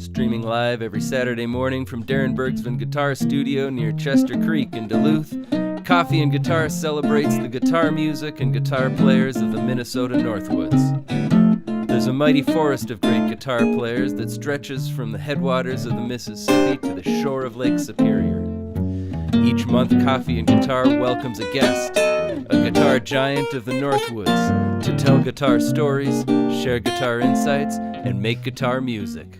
Streaming live every Saturday morning from Darin Bergsven Guitar Studio near Chester Creek in Duluth, Coffee and Guitar celebrates the guitar music and guitar players of the Minnesota Northwoods. There's a mighty forest of great guitar players that stretches from the headwaters of the Mississippi to the shore of Lake Superior. Each month, Coffee and Guitar welcomes a guest, a guitar giant of the Northwoods, to tell guitar stories, share guitar insights, and make guitar music.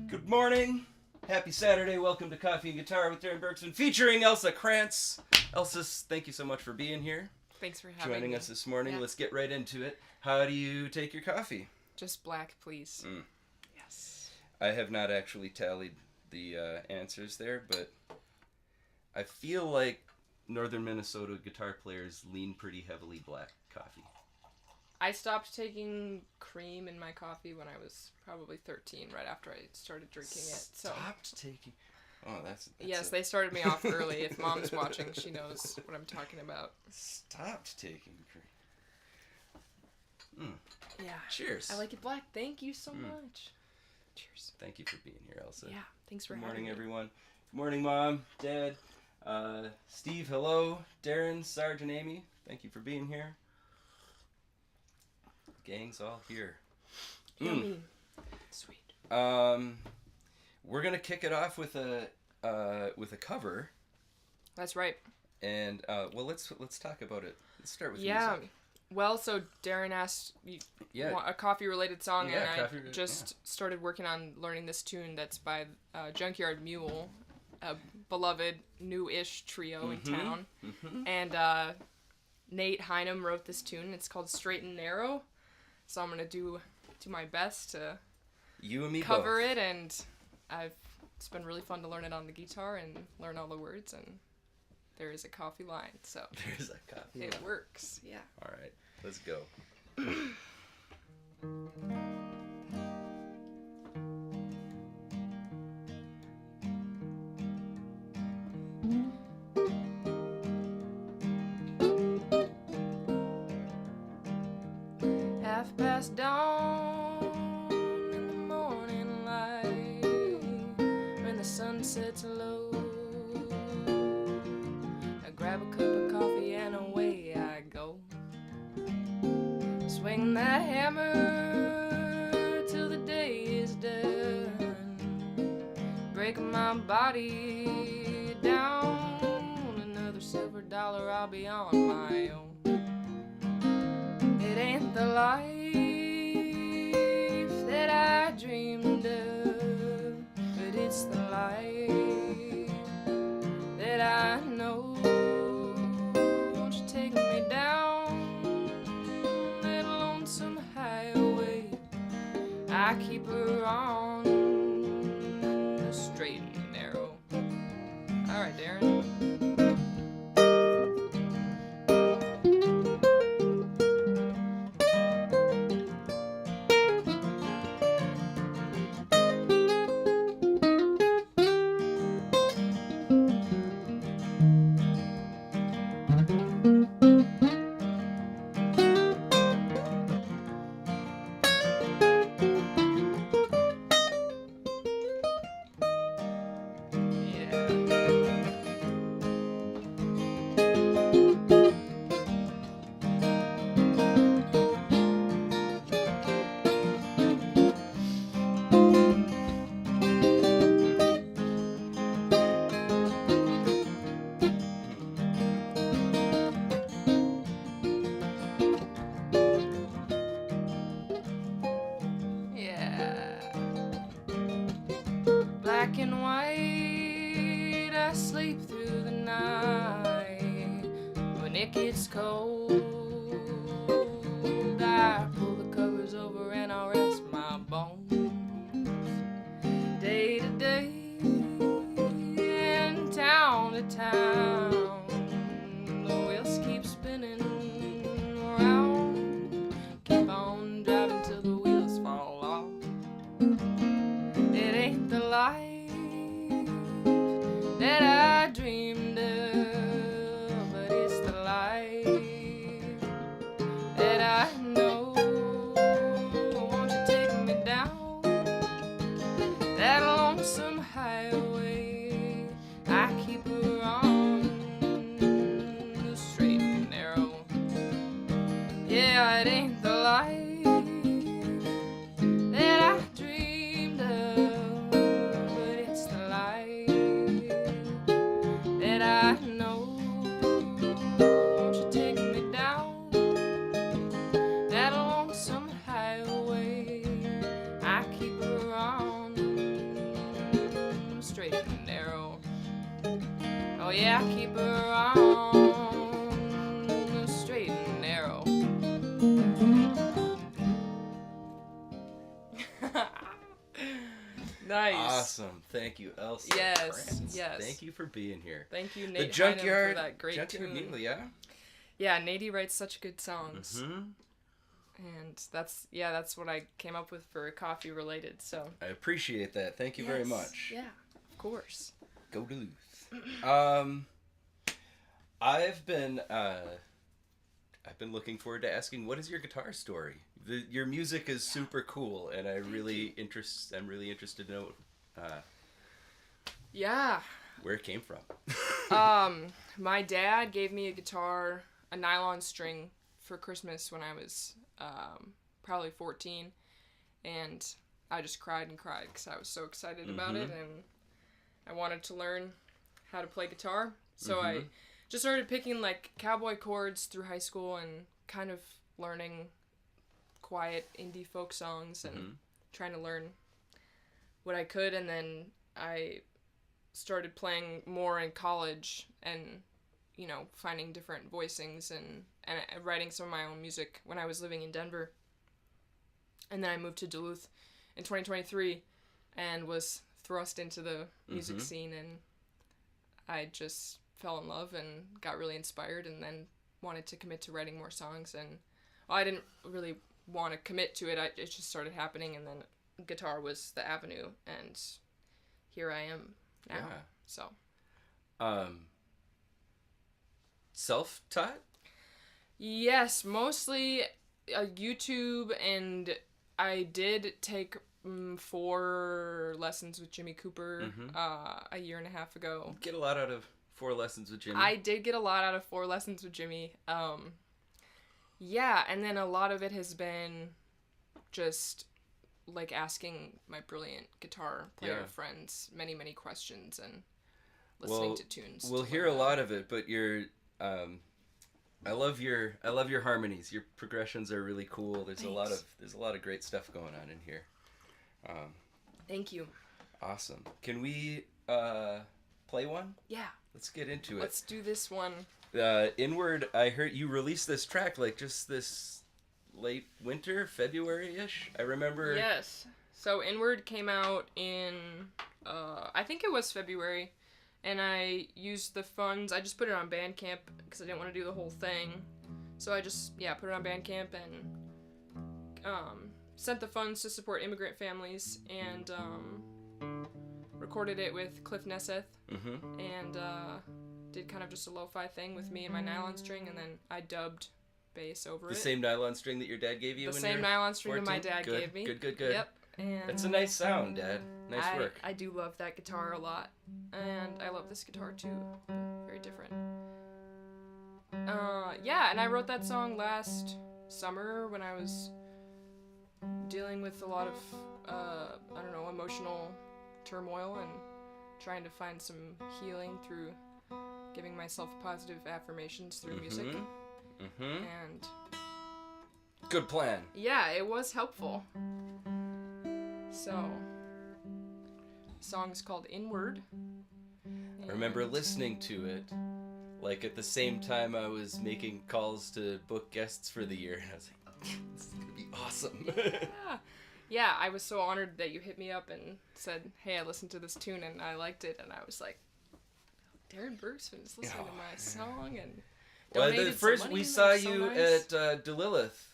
Good morning. Happy Saturday. Welcome to Coffee and Guitar with Darin Bergsven, featuring Elsa Krantz. Elsa, thank you so much for being here. Thanks for having me. Joining us this morning. Yeah. Let's get right into it. How do you take your coffee? Just black, please. Yes. I have not actually tallied the answers there, but I feel like northern Minnesota guitar players lean pretty heavily black coffee. I stopped taking cream in my coffee when I was probably 13, right after I started drinking it. So Stopped taking... Oh, that's yes, they started me off early. If Mom's watching, she knows what I'm talking about. Stopped taking cream. Yeah. Cheers. I like it black. Thank you so much. Cheers. Thank you for being here, Elsa. Yeah, thanks for Good having morning, me. everyone. Good morning, Mom, Dad, Steve, hello, Darin, Sarge, and Amy. Thank you for being here. Gang's all here. Yummy. Sweet. We're gonna kick it off with a cover. That's right. And well, let's talk about it. Let's start with Yeah. music. Well, so Darin asked you want a coffee-related song, Yeah, and I just started working on learning this tune that's by Junkyard Mule, a beloved new-ish trio in town. Mm-hmm. And Nate Hynum wrote this tune. It's called Straight and Narrow. So I'm gonna do my best to You and me cover both. it, and it's been really fun to learn it on the guitar and learn all the words. And there is a coffee line, so There's a coffee. it works. Yeah. All right, let's go. Half past dawn in the morning light, when the sun sets low, I grab a cup of coffee and away I go. Swing that hammer till the day is done, breaking my body down. Another silver dollar, I'll be on my own. It ain't the life that I dreamed of, but it's the life that I know. Won't you take me down that lonesome highway? I keep her on the straight and narrow. All right, Darin. Black and white, I sleep through the night. When it gets cold, I pull the covers over and I rest my bones. Day to day and town to town, the wheels keep spinning around. Keep on driving till the wheels fall off. It ain't the life that I dreamed of, but it's the life Yeah, it ain't the life that I dreamed of, but it's the life that I know. Won't you take me down that lonesome highway? I keep her on straight and narrow. Oh yeah, I keep her on straight and narrow. Nice. Awesome. Thank you, Elsa Krantz. Yes. Thank you for being here. Thank you, The Nate Hynum, Junkyard, for that great Junkyard tune. Mule, yeah? Yeah, Nady writes such good songs. Mm-hmm. And that's what I came up with for coffee related, so. I appreciate that. Thank you very much. Yeah, of course. Go Duluth. I've been looking forward to asking, what is your guitar story? Your music is super cool, and I'm really interested to know where it came from. My dad gave me a guitar, a nylon string, for Christmas when I was probably 14, and I just cried and cried because I was so excited about it, and I wanted to learn how to play guitar. So I just started picking like cowboy chords through high school and kind of learning quiet indie folk songs and trying to learn what I could, and then I started playing more in college and, you know, finding different voicings and writing some of my own music when I was living in Denver. And then I moved to Duluth in 2023 and was thrust into the music scene, and I just fell in love and got really inspired, and then wanted to commit to writing more songs. And I didn't really want to commit to it. It just started happening, and then guitar was the avenue, and here I am now. Yeah. So self-taught? Yes, mostly YouTube, and I did take 4 lessons with Jimmy Cooper a year and a half ago. Get a lot out of 4 lessons with Jimmy. I did get a lot out of 4 lessons with Jimmy. Yeah, and then a lot of it has been just like asking my brilliant guitar player friends many, many questions and listening to tunes. We'll hear a lot of it, but you're I love your harmonies. Your progressions are really cool. There's a lot of great stuff going on in here. Thank you. Awesome. Can we play one? Yeah. Let's get into it. Let's do this one. Inward, I heard you released this track like just this late winter, February-ish. I remember. Yes. So Inward came out in, I think it was February, and I used the funds. I just put it on Bandcamp because I didn't want to do the whole thing. So I just, put it on Bandcamp and sent the funds to support immigrant families, and recorded it with Cliff Nesseth, and did kind of just a lo-fi thing with me and my nylon string, and then I dubbed bass over it. The same nylon string that your dad gave you? The same nylon string that my dad gave me. Good. Yep. And It's a nice sound, Dad. Nice work. I do love that guitar a lot, and I love this guitar too. Very different. And I wrote that song last summer when I was dealing with a lot of, emotional turmoil and trying to find some healing through giving myself positive affirmations through music. And good plan. Yeah, it was helpful. So, the song's called Inward. I remember listening to it, like at the same time I was making calls to book guests for the year, and I was like, this is gonna be awesome. Yeah, I was so honored that you hit me up and said, hey, I listened to this tune and I liked it, and I was like, Darin Bergsven is listening to my song, and donated some money, we saw so you nice. at Duluth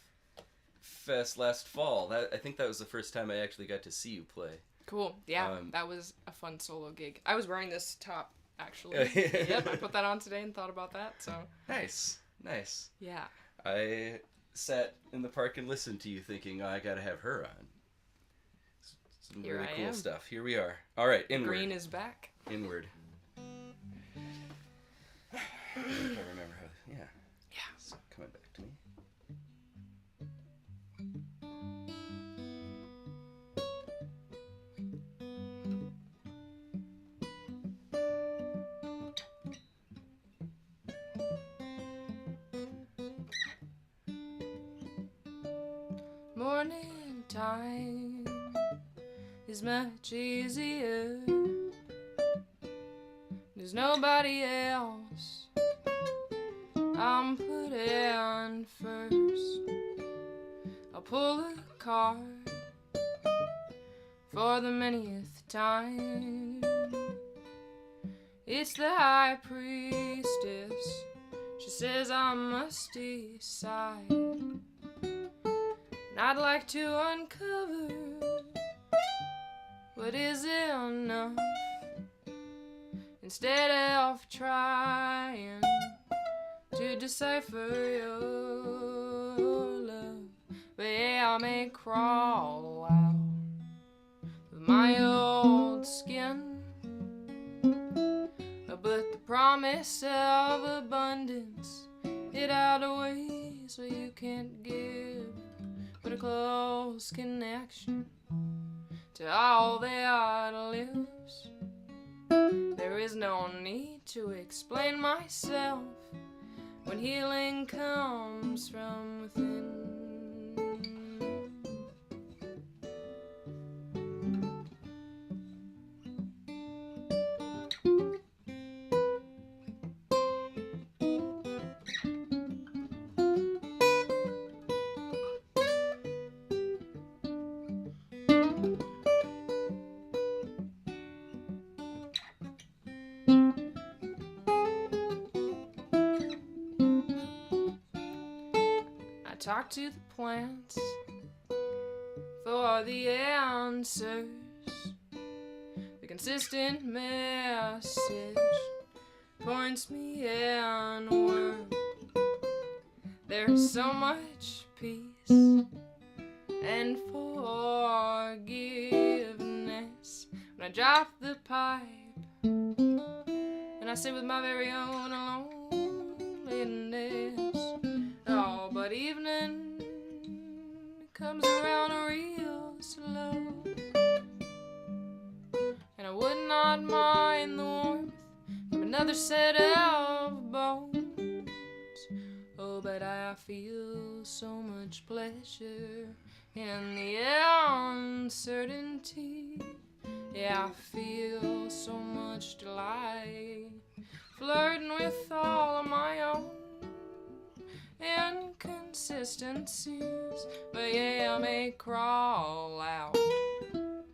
Fest last fall. I think that was the first time I actually got to see you play. Cool. Yeah, that was a fun solo gig. I was wearing this top, actually. Yep, I put that on today and thought about that, so. Nice. Yeah. I sat in the park and listened to you thinking, I gotta have her on. Some Here really I cool am. stuff. Here we are. All right, Inward. Green is back. Inward. I remember how. Yeah. Yeah. It's coming back to me. morning time is much easier. There's nobody else I'm putting first. I'll pull a card for the 20th time. It's the high priestess. She says I must decide. And I'd like to uncover what is enough, instead of trying to decipher your love. But yeah, I may crawl out of my old skin, but the promise of abundance, it outweighs what you can't give, but a close connection to all that lives. There is no need to explain myself when healing comes from within. Talk to the plants for the answers. The consistent message points me inward. There's so much peace and forgiveness when I drop the pipe and I sit with my very own loneliness. Oh, but evening comes around real slow, and I would not mind the warmth from another set of bones. Oh, but I feel so much pleasure in the uncertainty. Yeah, I feel so much delight flirting with all of my own inconsistencies. But yeah, I may crawl out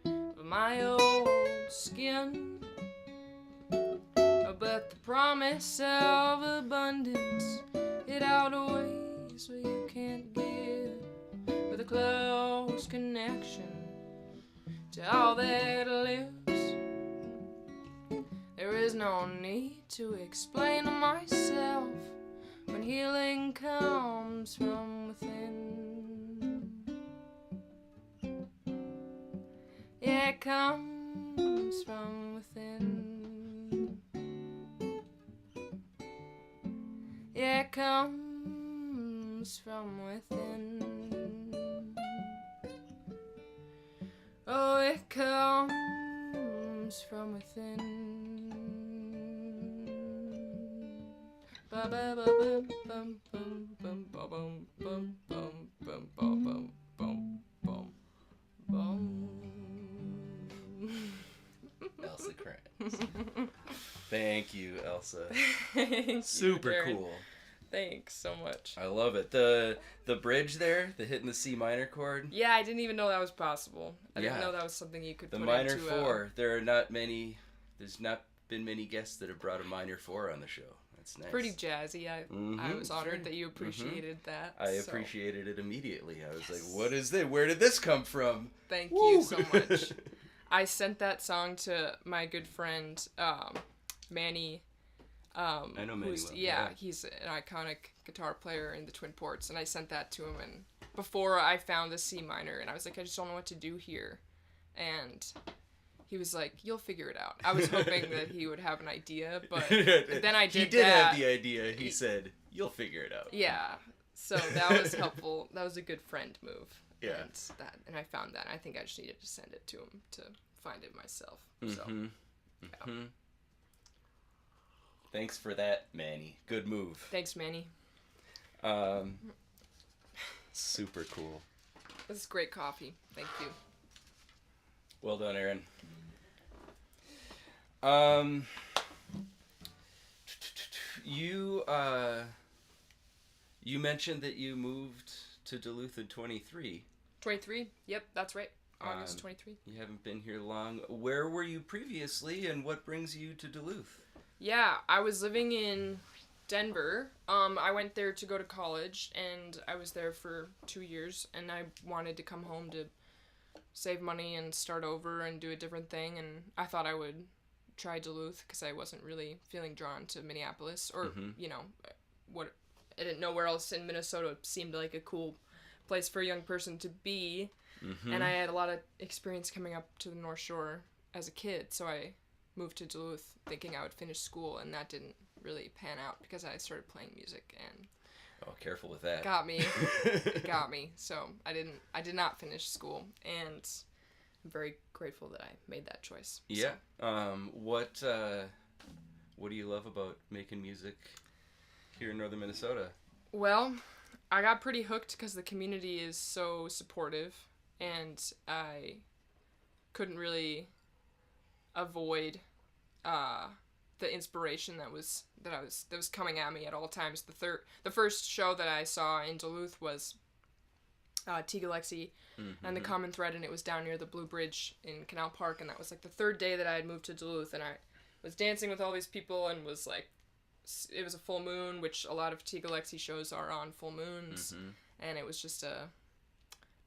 of my old skin, but the promise of abundance, it outweighs what you can't give, with a close connection to all that lives. There is no need to explain to myself when healing comes from within. Yeah, it comes from within. Yeah, it comes from within. Oh, it comes from within. Ba ba ba bum bum bum bum bum bum bum bum bum bum bum bum. Elsa Krantz. Thank you, Elsa. Thank you, Super Darin. cool. Thanks so much. I love it. The bridge there, the hitting the C minor chord. Yeah, I didn't even know that was possible. I didn't Yeah. know that was something you could The put minor into four. There are not many. There's not been many guests that have brought a minor four on the show. That's nice. Pretty jazzy. I was honored Sure. that you appreciated that. I so appreciated it immediately. I was like, "What is this? Where did this come from?" Thank Woo! you so much. I sent that song to my good friend Manny. I know Manny well. Yeah, he's an iconic guitar player in the Twin Ports, and I sent that to him. And before I found the C minor, and I was like, I just don't know what to do here, and he was like, "You'll figure it out." I was hoping that he would have an idea, but then I did. He did that. have the idea. He said, "You'll figure it out." Yeah, so that was helpful. That was a good friend move. Yeah. And I found that. I think I just needed to send it to him to find it myself. So. Yeah. Thanks for that, Manny. Good move. Thanks, Manny. Super cool. This is great coffee. Thank you. Well done, Aaron. You mentioned that you moved to Duluth in 23. 23? Yep, that's right. August 23. You haven't been here long. Where were you previously, and what brings you to Duluth? Yeah, I was living in Denver. I went there to go to college, and I was there for 2 years, and I wanted to come home to save money and start over and do a different thing, and I thought I would try Duluth because I wasn't really feeling drawn to Minneapolis, or, you know, I didn't know where else in Minnesota seemed like a cool place for a young person to be, and I had a lot of experience coming up to the North Shore as a kid, so I moved to Duluth thinking I would finish school, and that didn't really pan out because I started playing music, and careful with that. It got me. So I did not finish school, and I'm very grateful that I made that choice. Yeah. So. What do you love about making music here in northern Minnesota? Well, I got pretty hooked because the community is so supportive, and I couldn't really avoid the inspiration that was coming at me at all times. The first show that I saw in Duluth was Teague Alexi and the Common Thread, and it was down near the Blue Bridge in Canal Park, and that was like the third day that I had moved to Duluth, and I was dancing with all these people, and was like, it was a full moon, which a lot of Teague Alexi shows are on full moons, and it was just a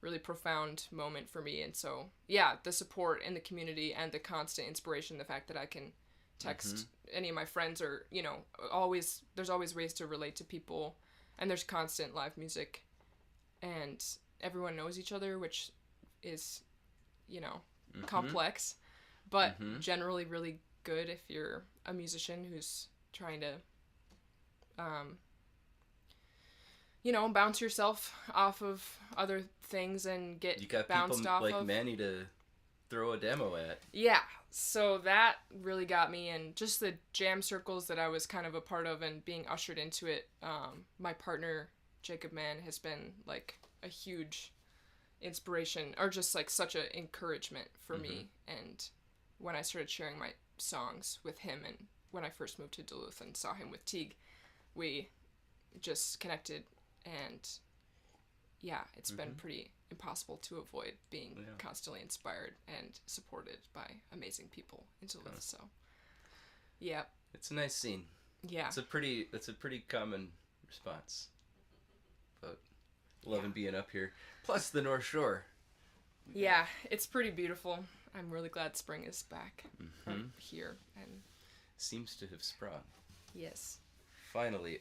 really profound moment for me. And so, yeah, the support in the community and the constant inspiration, the fact that I can text any of my friends, or, you know, there's always ways to relate to people, and there's constant live music, and everyone knows each other, which is, you know, complex, but generally really good if you're a musician who's trying to, you know, bounce yourself off of other things and get bounced off of. You got people like Manny to throw a demo at. Yeah, so that really got me, and just the jam circles that I was kind of a part of and being ushered into it. My partner, Jacob Mann, has been like a huge inspiration, or just like such an encouragement for me. And when I started sharing my songs with him, and when I first moved to Duluth and saw him with Teague, we just connected, and yeah, it's been pretty impossible to avoid being constantly inspired and supported by amazing people in Duluth. So yeah, it's a nice scene. Yeah, it's a pretty common response, but loving being up here, plus the North Shore. Yeah, it's pretty beautiful. I'm really glad spring is back from here, and seems to have sprung. Yes. Finally.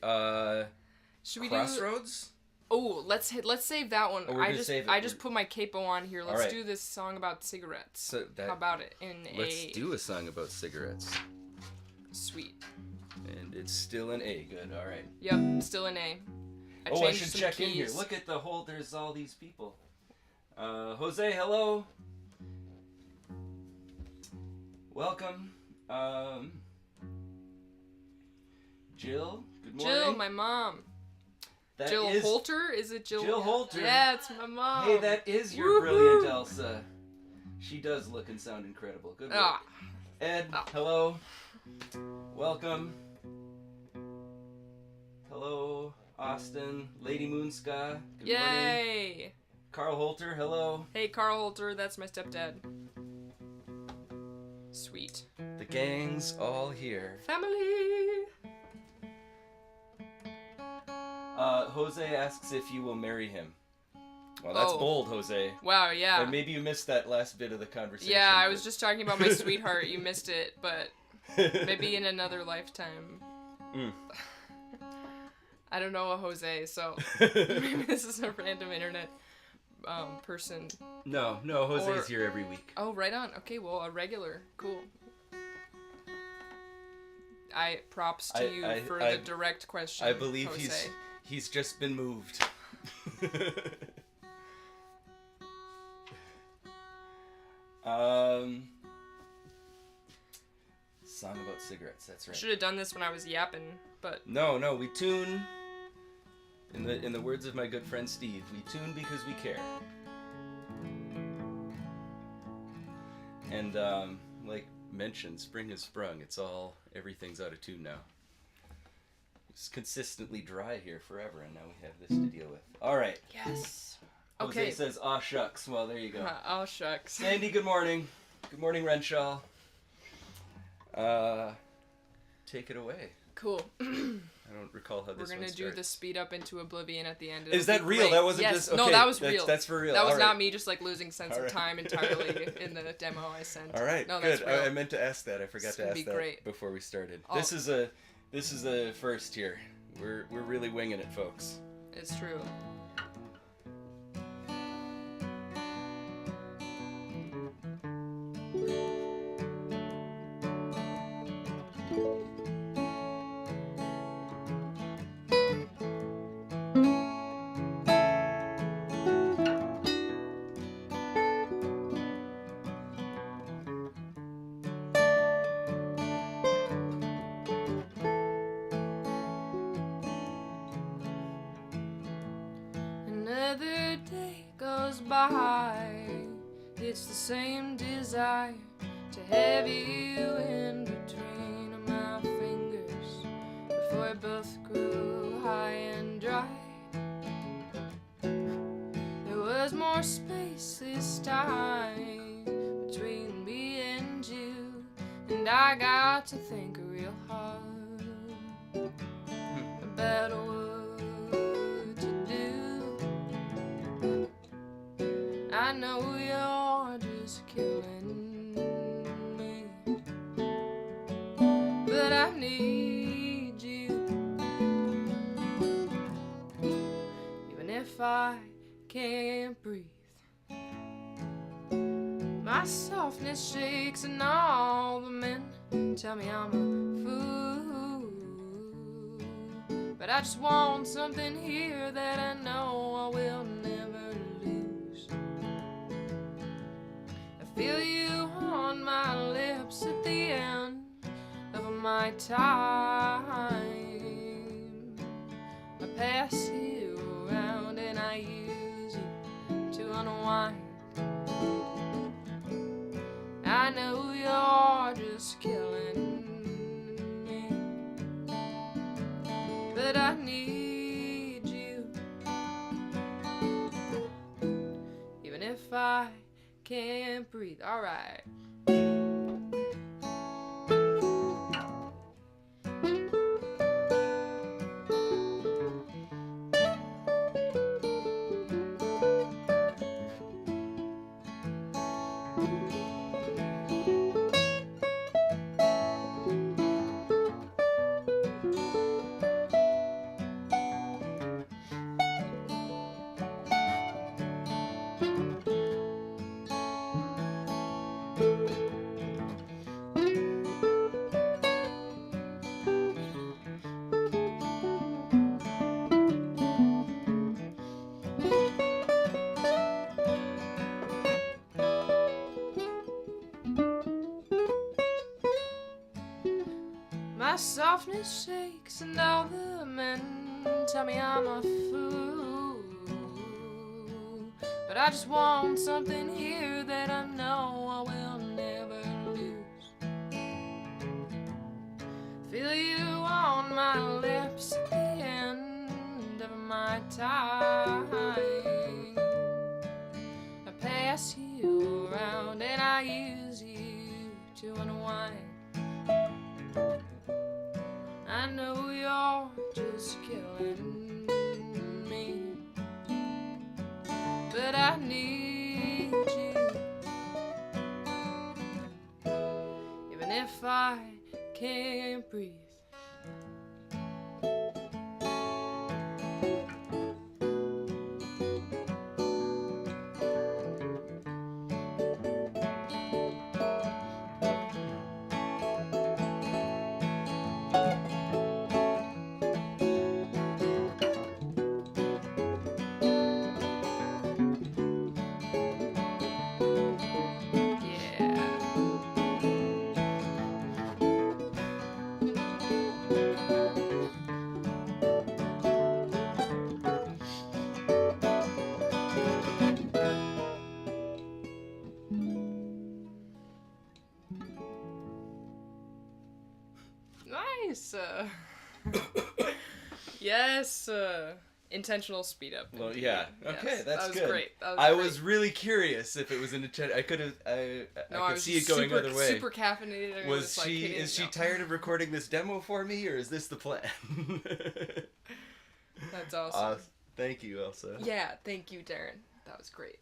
Should we Crossroads? Oh, let's save that one. I just put my capo on here. Let's right. do this song about cigarettes. So how about it? Let's do a song about cigarettes. Sweet. And it's still an A. Good. All right. Yep, still an A. I should check in here. Look at the whole. There's all these people. Jose, hello. Welcome. Jill, good morning. Jill, my mom. That Jill is Holter? Is it Jill? Jill Holter. Yeah, it's my mom. Hey, that is your brilliant Elsa. She does look and sound incredible. Good work. Ed, hello. Welcome. Hello, Austin. Lady Moonska. Good morning. Yay. Carl Holter, hello. Hey, Carl Holter. That's my stepdad. Sweet. The gang's all here. Family. Jose asks if you will marry him. Well, that's bold, Jose. Wow, yeah. And maybe you missed that last bit of the conversation. Yeah, I was just talking about my sweetheart. You missed it, but maybe in another lifetime. I don't know a Jose, so maybe this is a random internet person. No, Jose's here every week. Oh, right on. Okay, well, a regular. Cool. Props to you for the direct question. I believe Jose. he's just been moved. Song about cigarettes. That's right. Should have done this when I was yapping, but no. We tune. In the words of my good friend Steve, we tune because we care. And like mentioned, spring has sprung. Everything's out of tune now. It's consistently dry here forever, and now we have this to deal with. All right. Yes. Jose Okay. says, "Aw shucks." Well, there you go. Oh shucks. Sandy, good morning. Good morning, Renshaw. Take it away. Cool. I don't recall how this We're gonna do the speed up into oblivion at the end. Is that real? Great. That wasn't yes. just... Okay, no, that was real. That's for real. That was All not right. me just like losing sense All of right. time entirely in the demo I sent. All right, no, good. That's real. I meant to ask that. I forgot It's to gonna ask be that great. before we started. Oh. This is a first here. We're really winging it, folks. It's true. Another day goes by. It's the same desire to have you in between of my fingers before it both grew high and dry. There was more space this time between me and you, and I got to think real hard about what to do. I know you're just killing me, but I need you. Even if I can't breathe, my softness shakes and all the men tell me I'm a fool. But I just want something here that I know I will never lose. I feel you on my lips at the end of my time. I pass you around and I use you to unwind. I know you're just killing me, but I need you. Even if I can't breathe. All right. My softness shakes and all the men tell me I'm a fool. But I just want something here that I know I will never lose. Feel you on my lips at the end of my time. I pass you around and I use you to unwind. I know you're just killing me, but I need you. Even if I can't breathe. Nice. Yes. Intentional speed up. Well, indeed. yeah. Okay, Yes, that's that was good. Great. That was I great. was really curious if it was an I could have. I could see it going super, other way. Super caffeinated. Was she? Is she tired of recording this demo for me, or is this the plan? That's awesome. Thank you, Elsa. Yeah, thank you, Darin. That was great.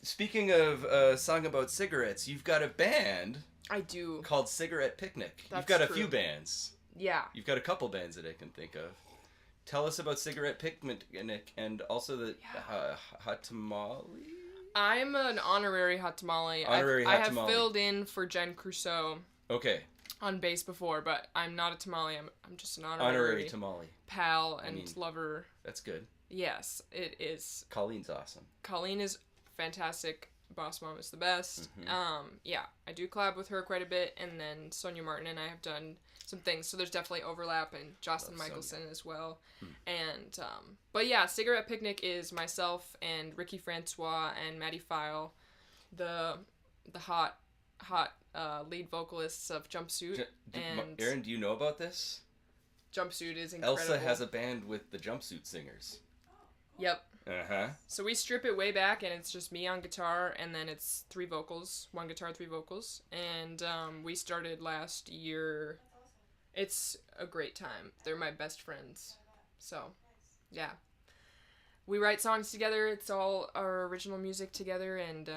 Speaking of a song about cigarettes, you've got a band. I do. Called Cigarette Picnic. That's You've got true. a few bands. Yeah. You've got a couple bands that I can think of. Tell us about Cigarette Picnic and also the Hot Tamale. I'm an honorary Hot Tamale. Honorary Hot I have Tamale. filled in for Jen Crusoe. Okay. On bass before, but I'm not a tamale. I'm just an Honorary tamale. Pal and lover. That's good. Yes, it is. Colleen's awesome. Colleen is fantastic. Boss Mom is the best. Mm-hmm. Yeah, I do collab with her quite a bit, and then Sonja Martin and I have done some things, so there's definitely overlap, and Jocelyn Michelson as well. And but yeah, Cigarette Picnic is myself and Ricky Francois and Madi Phyle, the hot lead vocalists of Jumpsuit. And Aaron, do you know about this? Jumpsuit is incredible. Elsa has a band with the Jumpsuit Singers. Yep. Uh-huh. So we strip it way back, and it's just me on guitar, and then it's 3 vocals, 1 guitar, 3 vocals, and we started last year. It's a great time. They're my best friends. So, yeah. We write songs together. It's all our original music together, and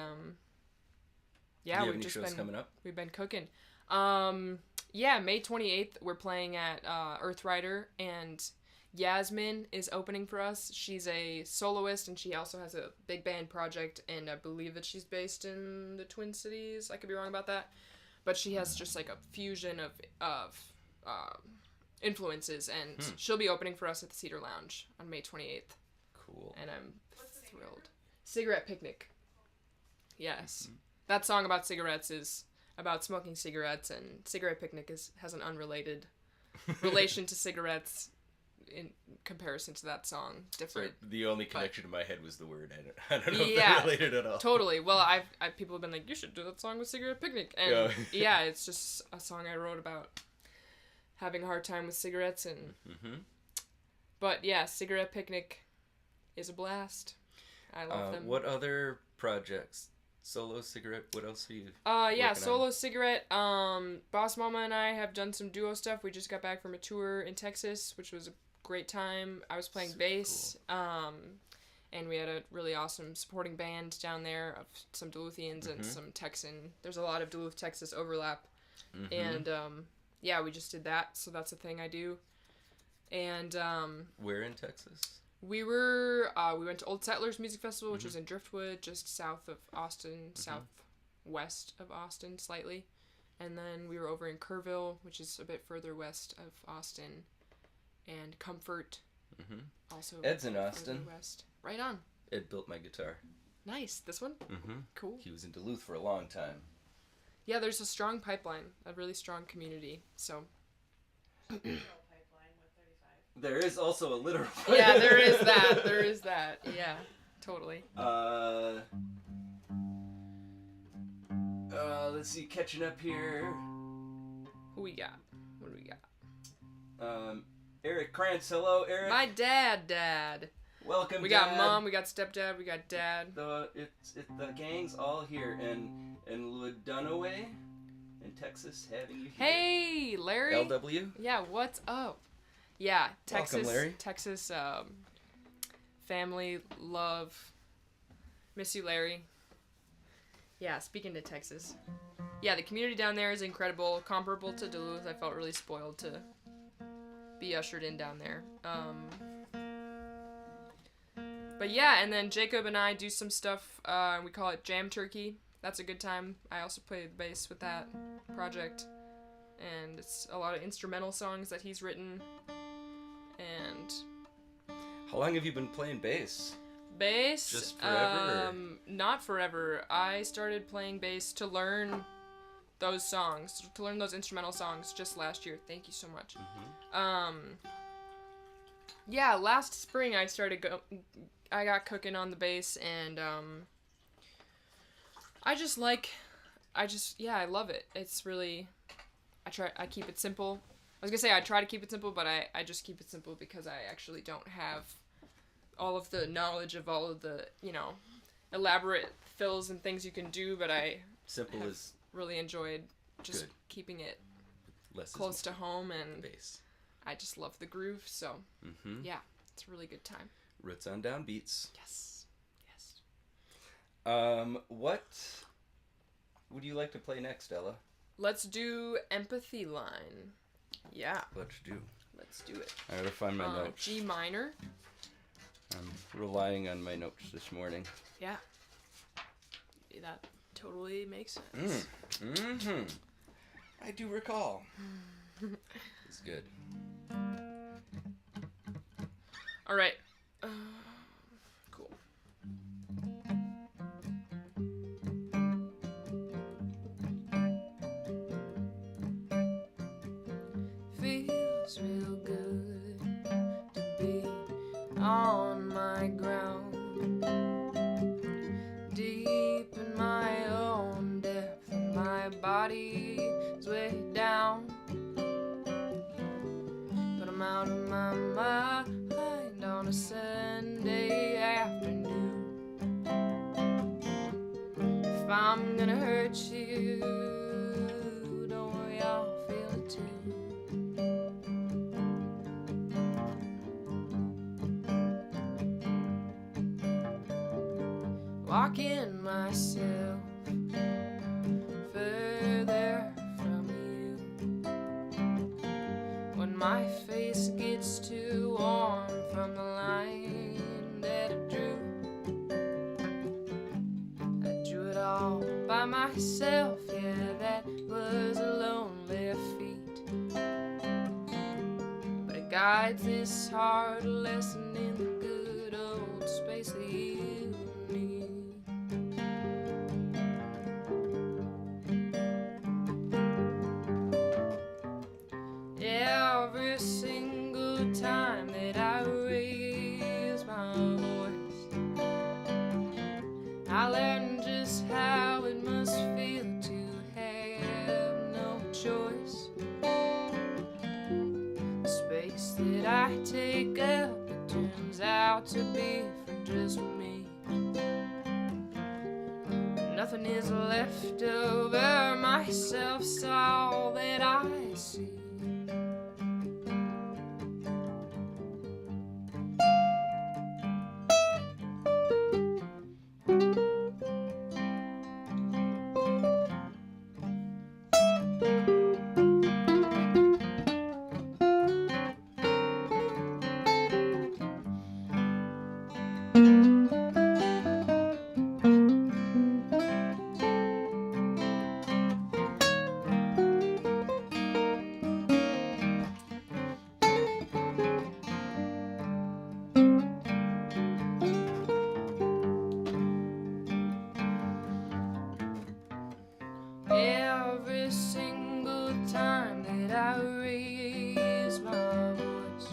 yeah, we've just been coming up. We've been cooking. Yeah, May 28th we're playing at Earthrider, and Yasmin is opening for us. She's a soloist, and she also has a big band project, and I believe that she's based in the Twin Cities. I could be wrong about that, but she has just like a fusion of influences, and she'll be opening for us at the Cedar Lounge on May 28th. Cool. And I'm thrilled. Cigarette Picnic. Yes. That song about cigarettes is about smoking cigarettes, and Cigarette Picnic has an unrelated relation to cigarettes in comparison to that song. Different. So the only connection in my head was the word. I don't know if they're related at all. Totally. Well, I've people have been like, you should do that song with Cigarette Picnic, and yeah, it's just a song I wrote about having a hard time with cigarettes, and but yeah, Cigarette Picnic is a blast. I love them. What other projects? Solo Cigarette? What else are you yeah, Solo Cigarette. Boss Mama and I have done some duo stuff. We just got back from a tour in Texas, which was a great time. I was playing bass. Cool. And we had a really awesome supporting band down there of some Duluthians and some Texan. There's a lot of Duluth, Texas overlap. And yeah, we just did that. So that's a thing I do. And where in Texas? We went to Old Settlers Music Festival, which was in Driftwood, just south of Austin, southwest of Austin slightly. And then we were over in Kerrville, which is a bit further west of Austin. And Comfort, also Ed's in Austin. West. Right on. Ed built my guitar. Nice. This one? Cool. He was in Duluth for a long time. Yeah, there's a strong pipeline, a really strong community, so... There is also a literal. Yeah, there is that. There is that. Yeah, totally. Let's see. Catching up here. Who we got? What do we got? Eric Krantz. Hello, Eric. My dad. Welcome. We Dad. got mom. We got stepdad. We got dad. The gang's all here, and Ludunaway in Texas having you here. Hey, Larry. LW. Yeah, what's up? Yeah, Texas. Welcome, Larry. Texas, family, love. Miss you, Larry. Yeah, speaking to Texas. Yeah, the community down there is incredible. Comparable to Duluth. I felt really spoiled to be ushered in down there. But yeah, and then Jacob and I do some stuff. We call it Jam Turkey. That's a good time. I also play the bass with that project. And it's a lot of instrumental songs that he's written. And how long have you been playing bass? Bass? Just forever? Not forever. I started playing bass to learn those songs, to learn those instrumental songs just last year. Thank you so much. Yeah, last spring I got cooking on the bass, and I love it. It's really, I keep it simple. was gonna say I try to keep it simple, but I just keep it simple because I actually don't have all of the knowledge of all of the, you know, elaborate fills and things you can do, but I really enjoyed just keeping it close to home, and bass. I just love the groove, so yeah, it's a really good time. Roots on downbeats. Yes. What would you like to play next, Ella? Let's do Empathy Line. Yeah. Let's do it. I gotta find my notes. G minor. I'm relying on my notes this morning. Yeah. That totally makes sense. I do recall. It's good. All right. Cool. Feels real good to be on my ground, deep in my own depth, and my body's way down, but I'm out of my mind on a Sunday afternoon. If I'm gonna hurt you, don't worry, I'll feel it too. Walking myself further from you, when my face gets too warm from the line that I drew it all by myself, yeah, that was a lonely feat, but it guides this hard lesson in the good old space that you need. Every single time that I raise my voice, I learn just how it must feel to have no choice. The space that I take up, it turns out to be for just me. Nothing is left over, myself's all that I see. Every single time that I raise my voice,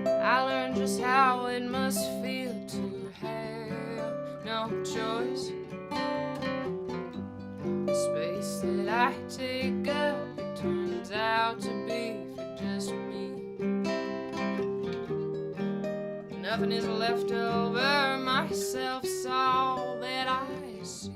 I learn just how it must feel to have no choice. The space that I take up, it turns out to be for just me. Nothing is left over, myself's all that I see.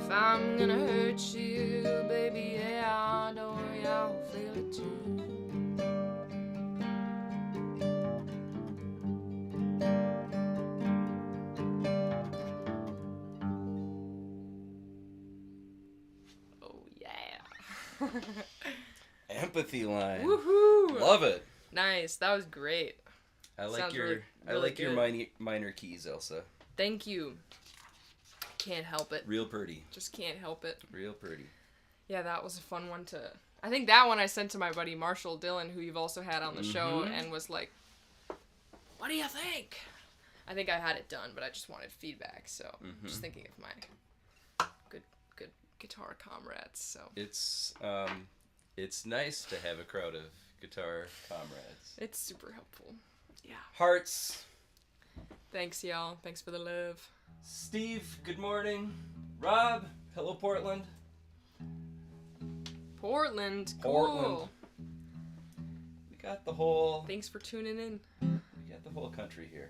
I'm gonna hurt you, baby, yeah, don't worry, I'll feel it too. Oh, yeah. Empathy Line. Woohoo! Love it. Nice, that was great. I like Sounds your really, I really like your minor keys, Elsa. Thank you. Can't help it. Real pretty. Just can't help it. Real pretty. Yeah, that was a fun one to... I think that one I sent to my buddy Marshall Dillon, who you've also had on the show, and was like, what do you think? I think I had it done, but I just wanted feedback, so just thinking of my good guitar comrades. So It's nice to have a crowd of guitar comrades. it's super helpful. Yeah. Hearts. Thanks, y'all. Thanks for the love. Steve, good morning. Rob, hello Portland. Portland, cool. Portland. We got the whole. Thanks for tuning in. We got the whole country here.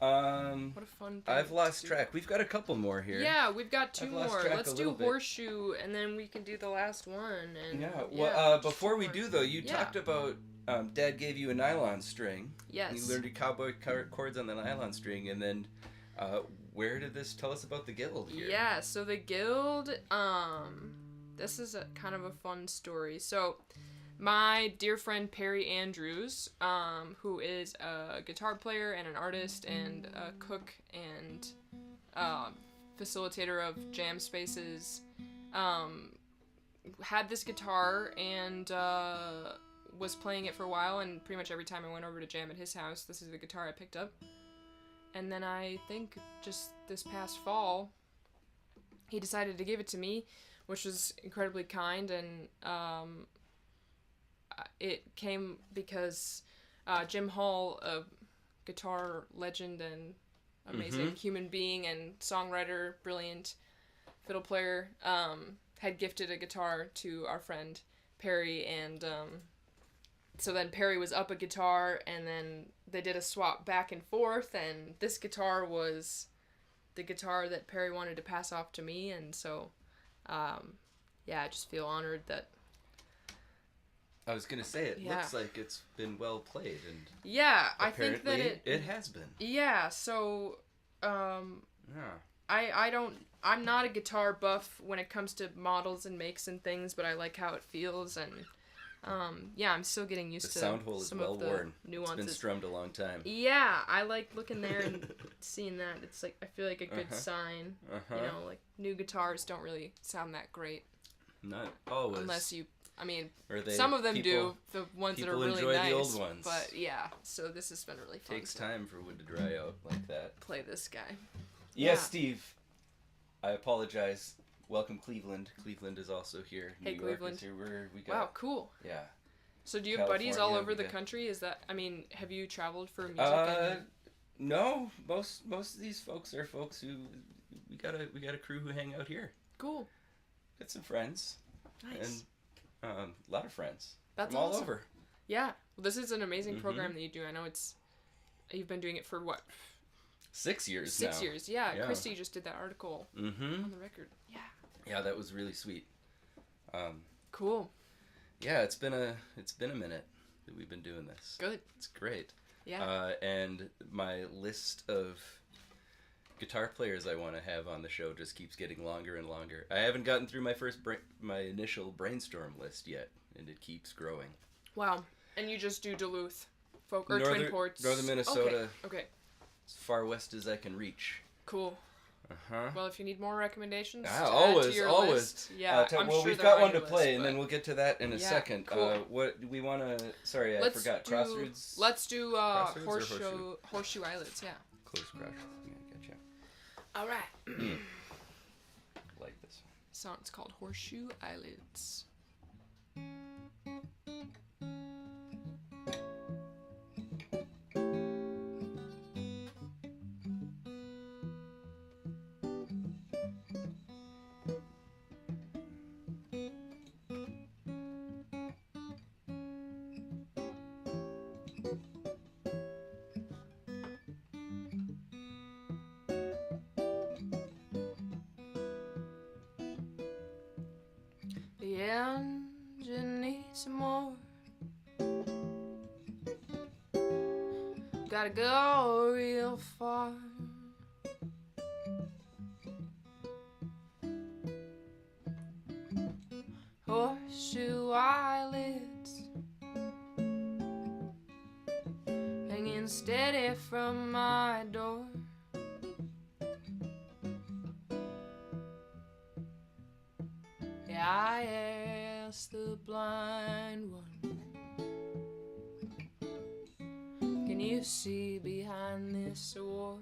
What a fun thing. I've lost to do. track. We've got a couple more here. Yeah, we've got 2 I've lost more. track Let's a do little bit. Horseshoe, and then we can do the last one. And Yeah. Well, just before 2 we more. do though, you Yeah. talked about Dad gave you a nylon string. Yes. And you learned your cowboy chords on the nylon string, and then where did this tell us about the guild here? Yeah, so the guild, this is a kind of a fun story. So my dear friend Perry Andrews, who is a guitar player and an artist and a cook and facilitator of jam spaces, had this guitar and was playing it for a while, and pretty much every time I went over to jam at his house, this is the guitar I picked up. And then I think just this past fall, he decided to give it to me, which was incredibly kind, and it came because Jim Hall, a guitar legend and amazing human being and songwriter, brilliant fiddle player, had gifted a guitar to our friend Perry, and so then Perry was up a guitar, and then they did a swap back and forth, and this guitar was the guitar that Perry wanted to pass off to me, and so, yeah, I just feel honored that... I was gonna say, it looks like it's been well played, and yeah, I think that it has been. Yeah, so, Yeah. I'm not a guitar buff when it comes to models and makes and things, but I like how it feels, and yeah, I'm still getting used The to sound hole is some well of the worn. nuances. It's been strummed a long time. Yeah, I like looking there and seeing that. It's like, I feel like a good sign. You know, like new guitars don't really sound that great. Not always. Unless you, I mean, Or some of them do. The ones that are really enjoy nice. the old ones. But yeah, so this has been really fun. Takes time for wood to dry out like that. Play this guy. Yes, Steve. I apologize. Welcome, Cleveland. Cleveland is also here. Hey, New York Cleveland. is here. We got, Wow, cool. Yeah. So do you have buddies all California, over we the got- country? Is that, I mean, have you traveled for music? And... No. Most of these folks are folks who we got a crew who hang out here. Cool. Got some friends. Nice. And a lot of friends. That's from all awesome. over. Yeah. Well, this is an amazing program that you do. I know you've been doing it for what? 6 years 6 now. years. Yeah. Yeah. Christy just did that article on the record. Yeah. Yeah, that was really sweet. Cool. Yeah, it's been a minute that we've been doing this. Good. It's great. Yeah. And my list of guitar players I want to have on the show just keeps getting longer and longer. I haven't gotten through my initial brainstorm list yet, and it keeps growing. Wow. And you just do Duluth, folk or Twin Ports. Northern Minnesota. Okay. As far west as I can reach. Cool. Uh-huh. Well, if you need more recommendations, always, add to your always. List, yeah, I'm well, sure we've they're got on one to your play, list, and then we'll get to that in a second. Cool. What do we want to? Sorry, I forgot. Crossroads. Let's do Crossroads or Horseshoe Eyelids. Yeah. Close Crossroads. Yeah, gotcha. All right. Like this one. Song's called Horseshoe Eyelids. The engine needs some more. Gotta go real far. Horseshoe eyelids hanging steady from my door. I asked the blind one, can you see behind this war?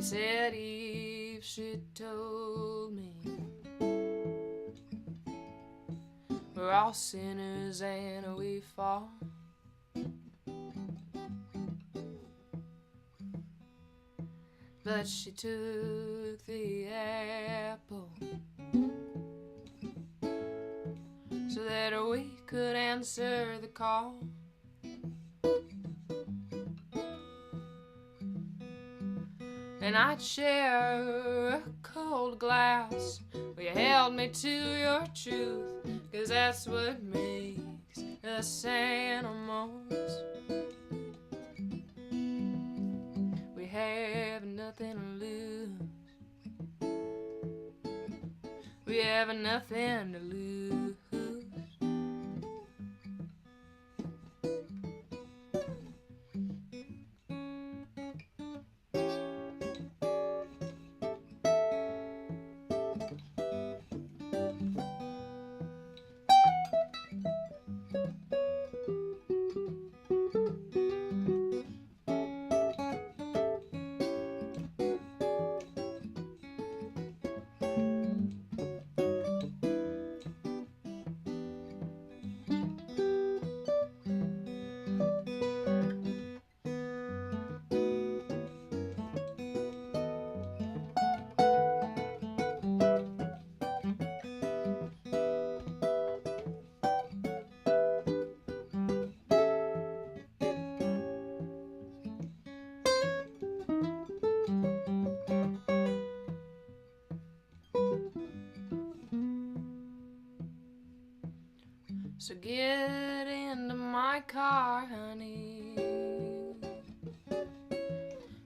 said if she told me we're all sinners and we fall, but she took the apple so that we could answer the call. And I'd share a cold glass where you held me to your truth, 'cause that's what makes us animals. We have nothing to lose. We have nothing to lose. So get into my car, honey.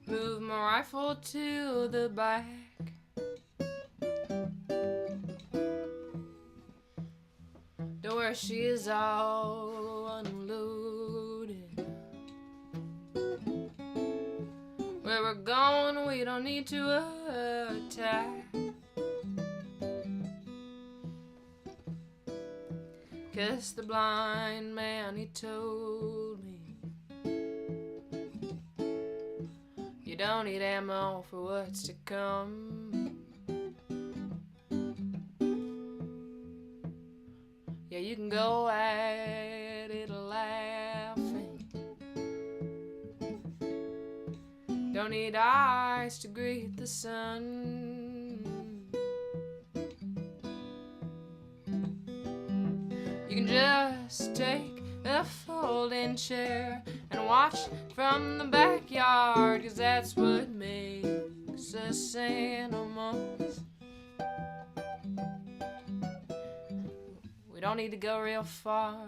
Move my rifle to the back. Don't worry, she is all unloaded. Where we're going, we don't need to attack. 'Cause the blind man, he told me you don't need ammo for what's to come. Yeah, you can go at it laughing. Don't need eyes to greet the sun. You can just take a folding chair and watch from the backyard, 'cause that's what makes us animals. We don't need to go real far.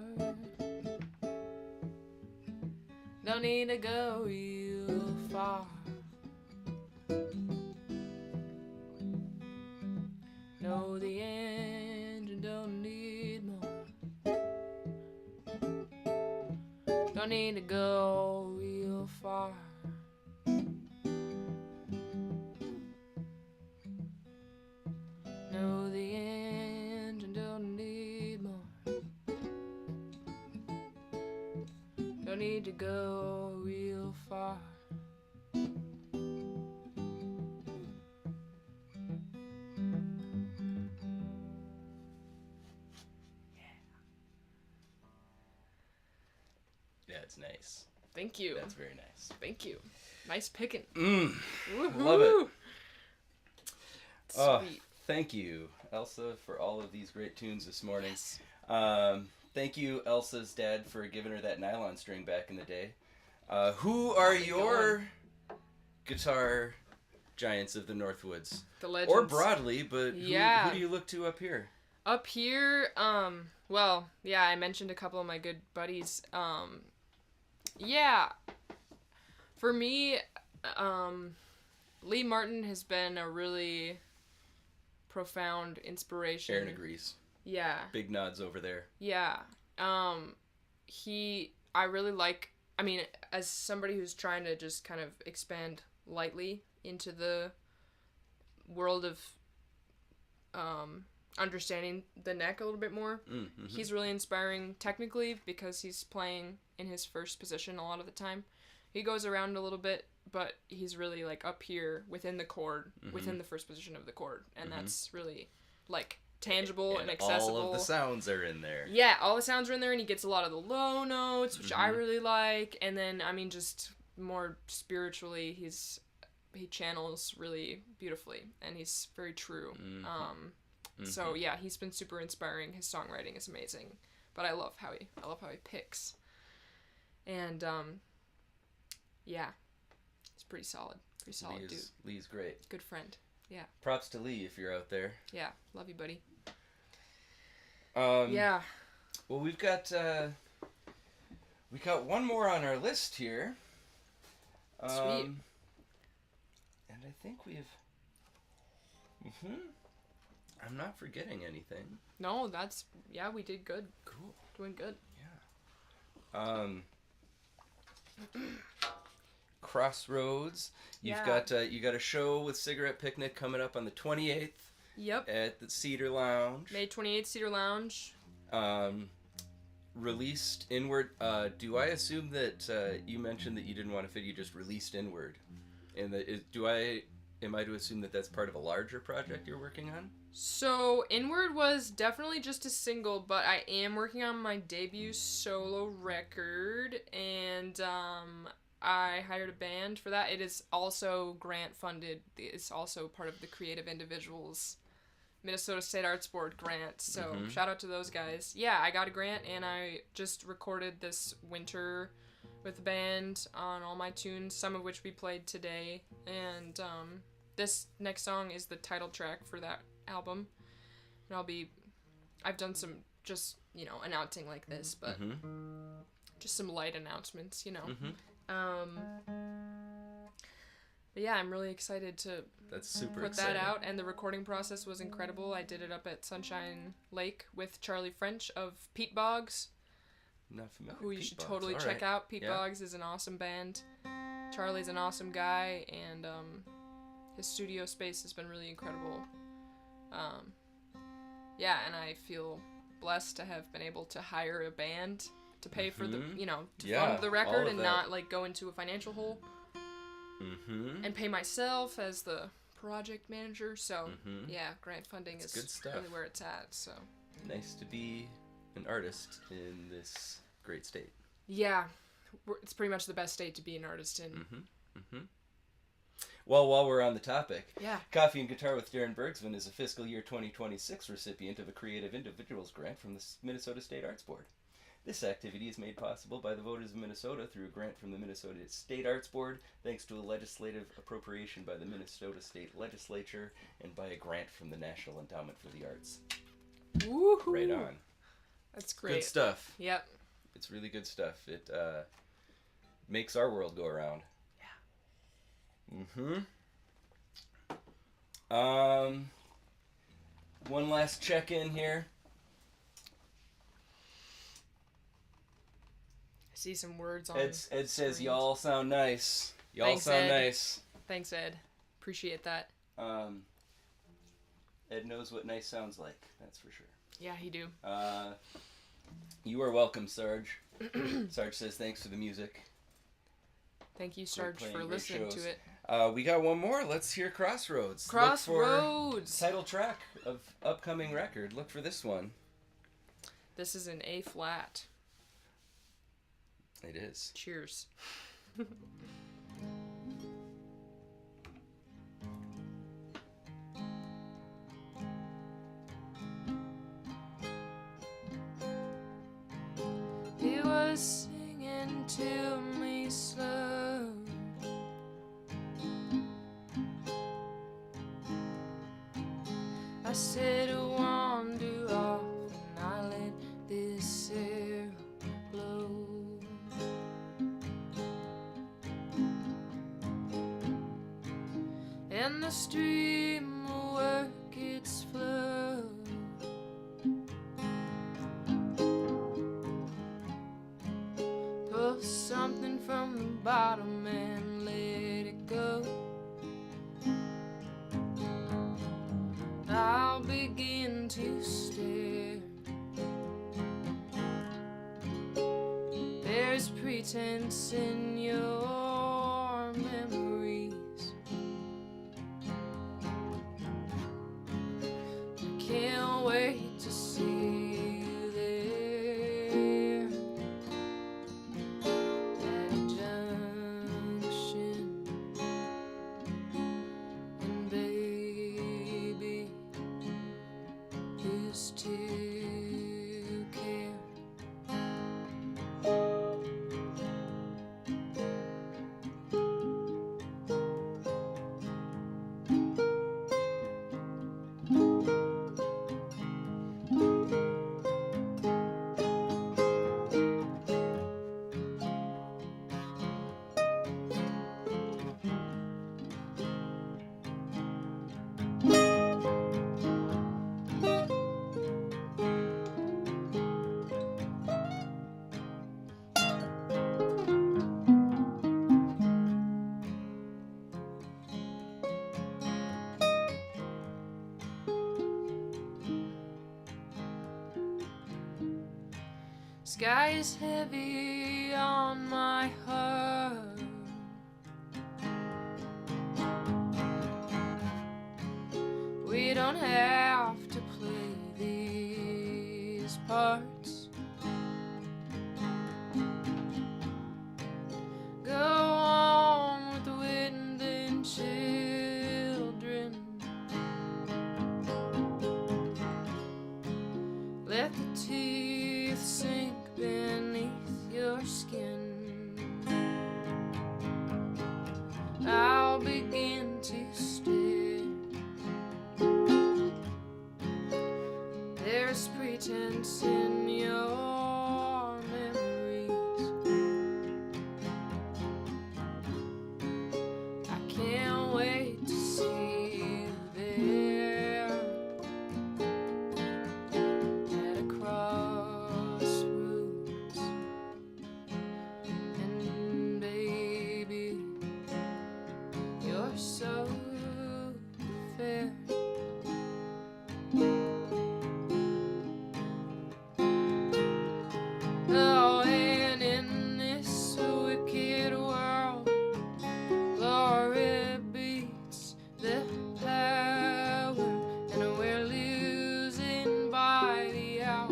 Don't need to go real far. No, the engine don't need more. Don't need to go real far. No, the engine don't need more. Don't need to go real far. That's nice. Thank you. That's very nice. Thank you. Nice picking. Love it. Sweet. Thank you, Elsa, for all of these great tunes this morning. Yes. Thank you, Elsa's dad, for giving her that nylon string back in the day. Who are your guitar giants of the Northwoods? The legends. Or broadly, but Yeah. who do you look to up here? Up here, well, yeah, I mentioned a couple of my good buddies. Yeah, for me, Lee Martin has been a really profound inspiration. Aaron agrees. Yeah. Big nods over there. Yeah. I really like, I mean, as somebody who's trying to just kind of expand lightly into the world of understanding the neck a little bit more. Mm-hmm. He's really inspiring technically because he's playing in his first position a lot of the time. He goes around a little bit, but he's really like up here within the chord, within the first position of the chord, and that's really like tangible and accessible. All of the sounds are in there. Yeah, all the sounds are in there, and he gets a lot of the low notes, which I really like. And then, I mean, just more spiritually, he channels really beautifully, and he's very true. So yeah, he's been super inspiring. His songwriting is amazing, but I love how he picks. And yeah, he's pretty solid dude. Lee's great. Good friend. Yeah. Props to Lee if you're out there. Yeah, love you, buddy. Yeah. Well, we got one more on our list here. Sweet. And I think we've. I'm not forgetting anything. No, we did good. Cool. Doing good. Yeah. Crossroads. You got a show with Cigarette Picnic coming up on the 28th. Yep. At the Cedar Lounge. May 28th, Cedar Lounge. Released Inward. Do I assume that you mentioned that you didn't want to fit? You just released Inward, and am I to assume that that's part of a larger project you're working on? So Inward was definitely just a single, but I am working on my debut solo record, and I hired a band for that. It is also grant funded. It's also part of the Creative Individuals Minnesota State Arts Board grant. So shout out to those guys. Yeah, I got a grant, and I just recorded this winter with the band on all my tunes, some of which we played today. And this next song is the title track for that album. And I've done some just, announcing like this, but just some light announcements, But yeah, I'm really excited to put that out, and the recording process was incredible. I did it up at Sunshine Lake with Charlie French of Pete Boggs, Not familiar. who you should totally check out. Pete Boggs is an awesome band. Charlie's an awesome guy, and his studio space has been really incredible. And I feel blessed to have been able to hire a band to pay for the, fund the record and not like go into a financial hole. And pay myself as the project manager. So grant funding is good stuff. Really where it's at. So nice to be an artist in this great state. Yeah, it's pretty much the best state to be an artist in. Well, while we're on the topic, Yeah. Coffee and Guitar with Darin Bergsven is a fiscal year 2026 recipient of a Creative Individuals grant from the Minnesota State Arts Board. This activity is made possible by the voters of Minnesota through a grant from the Minnesota State Arts Board, thanks to a legislative appropriation by the Minnesota State Legislature, and by a grant from the National Endowment for the Arts. Woohoo! Right on. That's great. Good stuff. Yep. It's really good stuff. It makes our world go around. Yeah. One last check-in here. I see some words on Ed says, screen. y'all sound nice. Y'all Thanks, sound Ed. nice. Thanks, Ed. Appreciate that. Ed knows what nice sounds like. That's for sure. Yeah, he do. You are welcome, Sarge. Sarge says thanks for the music. Thank you, Sarge, for listening to it. We got one more. Let's hear Crossroads. Crossroads! Title track of upcoming record. Look for this one. This is an A flat. It is. Cheers. He was singing to me slow. I said I wander off and I let this arrow blow. And the stream will work its flow. Pull something from the bottom and let it go. I'll begin to stare. There's pretense in your memories. I can't wait to see you there at a junction. And baby, used to care. Sky is heavy on my heart. We don't have to play these parts. Go on with the wind and children. Let the teeth sink beneath your skin. I'll begin to stare. There's pretense in your memories. I can't wait to see you there at a crossroads. And baby, you're so fair. Oh, and in this wicked world, glory beats the power, and we're losing by the hour.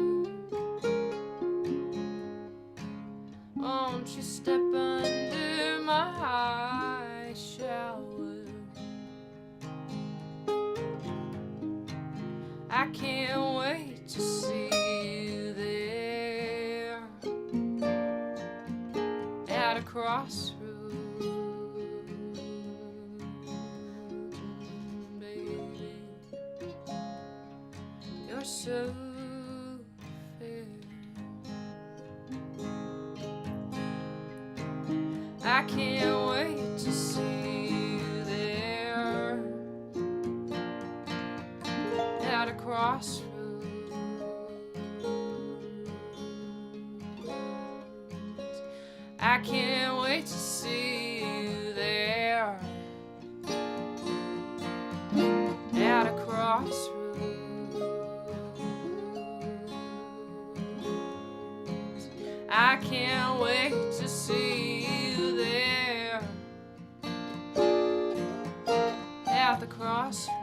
Won't you step under my high shower? I can't wait to see you there at a crossroads, baby. You're so fair. I can't wait to see you there at a crossroads. I can't wait to see you there at a crossroads. I can't wait to see you there at the crossroads.